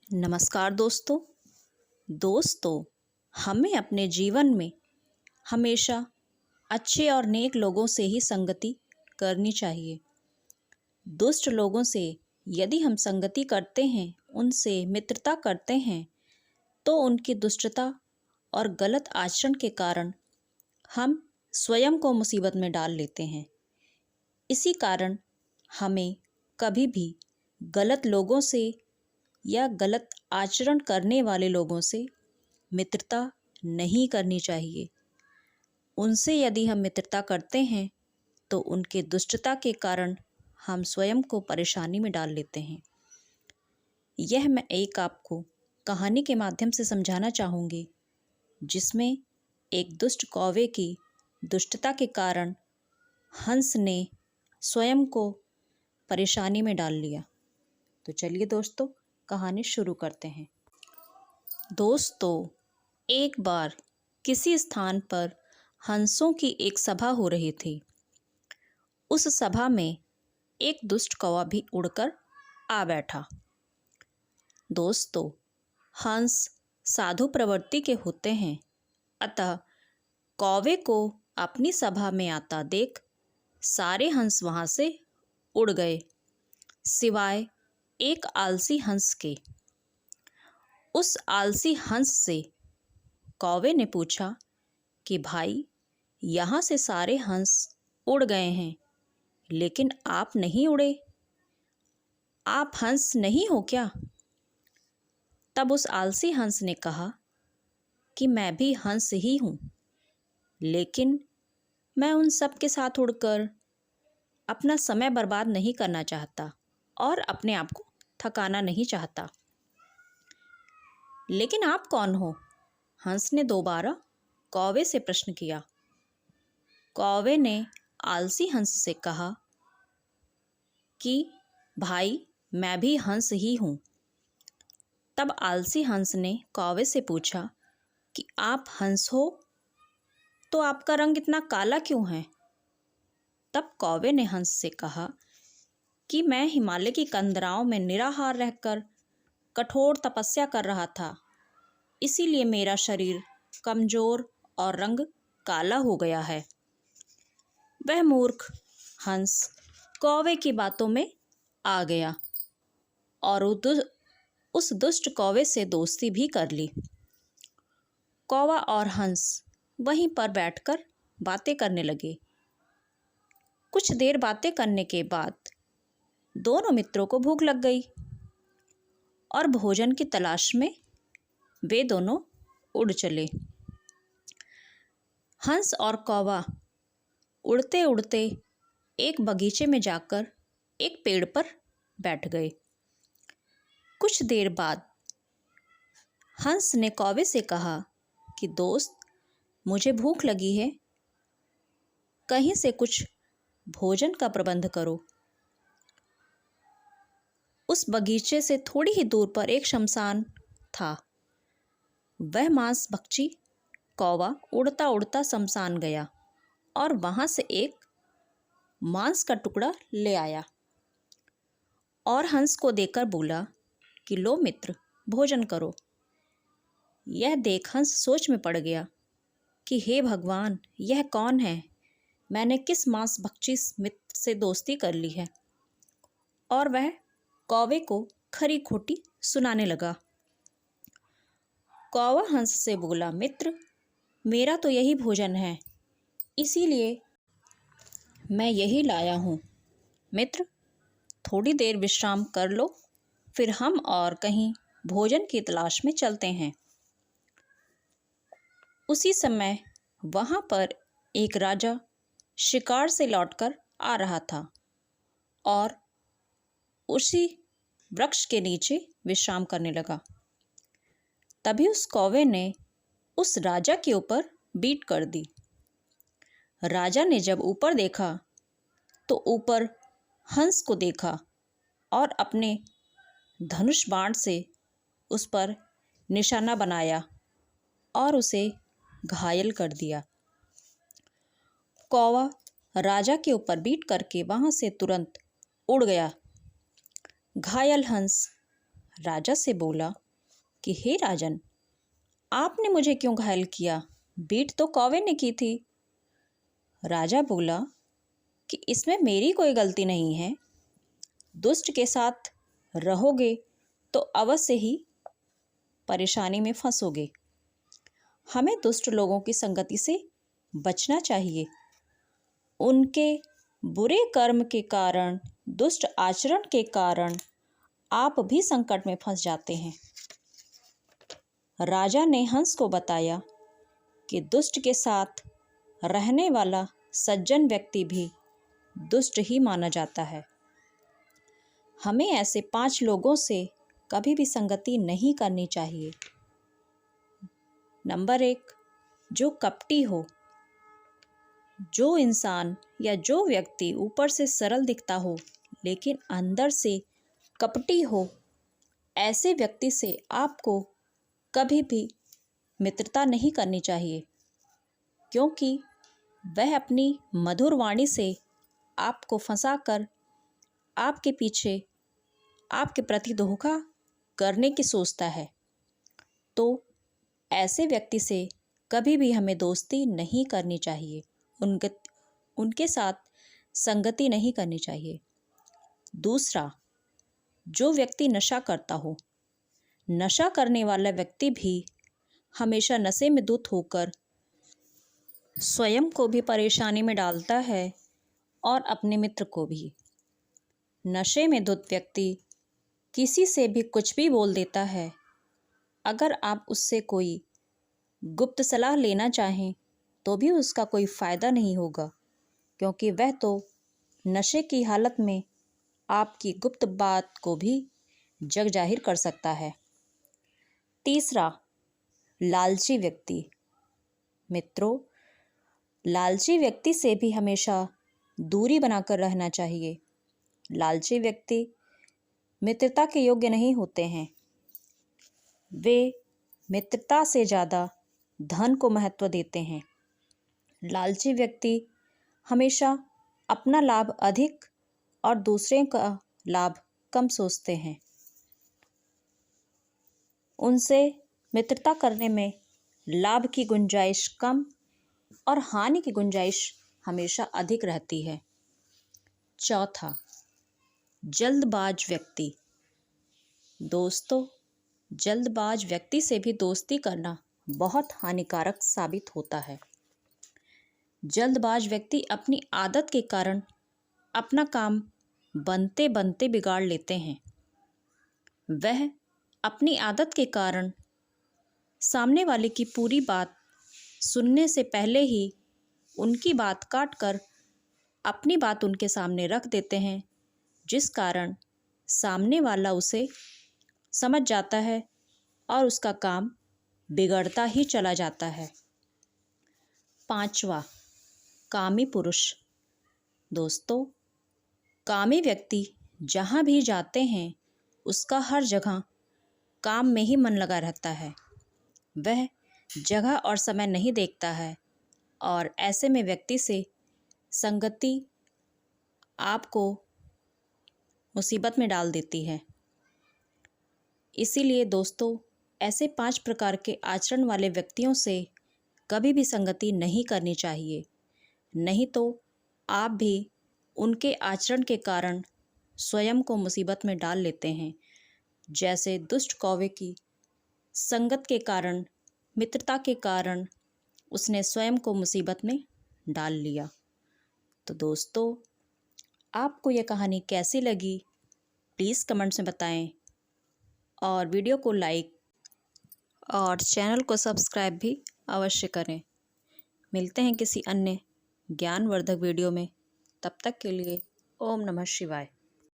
नमस्कार दोस्तों हमें अपने जीवन में हमेशा अच्छे और नेक लोगों से ही संगति करनी चाहिए। दुष्ट लोगों से यदि हम संगति करते हैं, उनसे मित्रता करते हैं, तो उनकी दुष्टता और गलत आचरण के कारण हम स्वयं को मुसीबत में डाल लेते हैं। इसी कारण हमें कभी भी गलत लोगों से या गलत आचरण करने वाले लोगों से मित्रता नहीं करनी चाहिए। उनसे यदि हम मित्रता करते हैं तो उनके दुष्टता के कारण हम स्वयं को परेशानी में डाल लेते हैं। यह मैं एक आपको कहानी के माध्यम से समझाना चाहूँगी, जिसमें एक दुष्ट कौवे की दुष्टता के कारण हंस ने स्वयं को परेशानी में डाल लिया। तो चलिए दोस्तों, कहानी शुरू करते हैं। दोस्तों, एक बार किसी स्थान पर हंसों की एक सभा हो रही थी। उस सभा में एक दुष्ट कौवा भी उड़कर आ बैठा। दोस्तों, हंस साधु प्रवृत्ति के होते हैं, अतः कौवे को अपनी सभा में आता देख सारे हंस वहां से उड़ गए, सिवाय एक आलसी हंस के। उस आलसी हंस से कौवे ने पूछा कि भाई, यहाँ से सारे हंस उड़ गए हैं, लेकिन आप नहीं उड़े। आप हंस नहीं हो क्या? तब उस आलसी हंस ने कहा कि मैं भी हंस ही हूँ, लेकिन मैं उन सब के साथ उड़कर अपना समय बर्बाद नहीं करना चाहता और अपने आप को थकाना नहीं चाहता। लेकिन आप कौन हो? हंस ने दोबारा कौवे से प्रश्न किया। कौवे ने आलसी हंस से कहा कि भाई, मैं भी हंस ही हूँ। तब आलसी हंस ने कौवे से पूछा कि आप हंस हो तो आपका रंग इतना काला क्यों है? तब कौवे ने हंस से कहा कि मैं हिमालय की कंदराओं में निराहार रहकर कठोर तपस्या कर रहा था, इसीलिए मेरा शरीर कमजोर और रंग काला हो गया है। वह मूर्ख हंस कौवे की बातों में आ गया और उस दुष्ट कौवे से दोस्ती भी कर ली। कौवा और हंस वहीं पर बैठकर बातें करने लगे। कुछ देर बातें करने के बाद दोनों मित्रों को भूख लग गई और भोजन की तलाश में वे दोनों उड़ चले। हंस और कौवा उड़ते उड़ते एक बगीचे में जाकर एक पेड़ पर बैठ गए। कुछ देर बाद हंस ने कौवे से कहा कि दोस्त, मुझे भूख लगी है, कहीं से कुछ भोजन का प्रबंध करो। उस बगीचे से थोड़ी ही दूर पर एक शमशान था। वह मांस भक्षी कौवा उड़ता उड़ता शमशान गया और वहां से एक मांस का टुकड़ा ले आया और हंस को देकर बोला कि लो मित्र, भोजन करो। यह देख हंस सोच में पड़ गया कि हे भगवान, यह कौन है? मैंने किस मांस भक्षी मित्र से दोस्ती कर ली है? और वह कौवे को खरी खोटी सुनाने लगा। कौवा हंस से बोला, मित्र, मेरा तो यही भोजन है, इसीलिए मैं यही लाया हूँ। मित्र, थोड़ी देर विश्राम कर लो, फिर हम और कहीं भोजन की तलाश में चलते हैं। उसी समय वहां पर एक राजा शिकार से लौटकर आ रहा था और उसी वृक्ष के नीचे विश्राम करने लगा। तभी उस कौवे ने उस राजा के ऊपर बीट कर दी। राजा ने जब ऊपर देखा तो ऊपर हंस को देखा और अपने धनुष बाण से उस पर निशाना बनाया और उसे घायल कर दिया। कौवा राजा के ऊपर बीट करके वहां से तुरंत उड़ गया। घायल हंस राजा से बोला कि हे राजन, आपने मुझे क्यों घायल किया? बीट तो कौवे ने की थी। राजा बोला कि इसमें मेरी कोई गलती नहीं है। दुष्ट के साथ रहोगे तो अवश्य ही परेशानी में फंसोगे। हमें दुष्ट लोगों की संगति से बचना चाहिए। उनके बुरे कर्म के कारण, दुष्ट आचरण के कारण आप भी संकट में फंस जाते हैं। राजा ने हंस को बताया कि दुष्ट के साथ रहने वाला सज्जन व्यक्ति भी दुष्ट ही माना जाता है। हमें ऐसे 5 लोगों से कभी भी संगति नहीं करनी चाहिए। नंबर 1, जो कपटी हो। जो इंसान या जो व्यक्ति ऊपर से सरल दिखता हो लेकिन अंदर से कपटी हो, ऐसे व्यक्ति से आपको कभी भी मित्रता नहीं करनी चाहिए, क्योंकि वह अपनी मधुर वाणी से आपको फंसाकर आपके पीछे आपके प्रति धोखा करने की सोचता है। तो ऐसे व्यक्ति से कभी भी हमें दोस्ती नहीं करनी चाहिए, उनके साथ संगति नहीं करनी चाहिए। दूसरा, जो व्यक्ति नशा करता हो। नशा करने वाला व्यक्ति भी हमेशा नशे में धुत होकर स्वयं को भी परेशानी में डालता है और अपने मित्र को भी। नशे में धुत व्यक्ति किसी से भी कुछ भी बोल देता है। अगर आप उससे कोई गुप्त सलाह लेना चाहें तो भी उसका कोई फ़ायदा नहीं होगा, क्योंकि वह तो नशे की हालत में आपकी गुप्त बात को भी जग जाहिर कर सकता है। तीसरा, लालची व्यक्ति। मित्रों, लालची व्यक्ति से भी हमेशा दूरी बनाकर रहना चाहिए। लालची व्यक्ति मित्रता के योग्य नहीं होते हैं। वे मित्रता से ज़्यादा धन को महत्व देते हैं। लालची व्यक्ति हमेशा अपना लाभ अधिक और दूसरे का लाभ कम सोचते हैं। उनसे मित्रता करने में लाभ की गुंजाइश कम और हानि की गुंजाइश हमेशा अधिक रहती है। चौथा, जल्दबाज व्यक्ति। दोस्तों, जल्दबाज व्यक्ति से भी दोस्ती करना बहुत हानिकारक साबित होता है। जल्दबाज व्यक्ति अपनी आदत के कारण अपना काम बनते बनते बिगाड़ लेते हैं। वह अपनी आदत के कारण सामने वाले की पूरी बात सुनने से पहले ही उनकी बात काट कर अपनी बात उनके सामने रख देते हैं, जिस कारण सामने वाला उसे समझ जाता है और उसका काम बिगड़ता ही चला जाता है। पांचवा, कामी पुरुष। दोस्तों, कामी व्यक्ति जहाँ भी जाते हैं उसका हर जगह काम में ही मन लगा रहता है। वह जगह और समय नहीं देखता है और ऐसे में व्यक्ति से संगति आपको मुसीबत में डाल देती है। इसीलिए दोस्तों, ऐसे 5 प्रकार के आचरण वाले व्यक्तियों से कभी भी संगति नहीं करनी चाहिए, नहीं तो आप भी उनके आचरण के कारण स्वयं को मुसीबत में डाल लेते हैं। जैसे दुष्ट कौवे की संगत के कारण, मित्रता के कारण उसने स्वयं को मुसीबत में डाल लिया। तो दोस्तों, आपको यह कहानी कैसी लगी प्लीज़ कमेंट्स में बताएं और वीडियो को लाइक और चैनल को सब्सक्राइब भी अवश्य करें। मिलते हैं किसी अन्य ज्ञानवर्धक वीडियो में। तब तक के लिए ओम नमः शिवाय।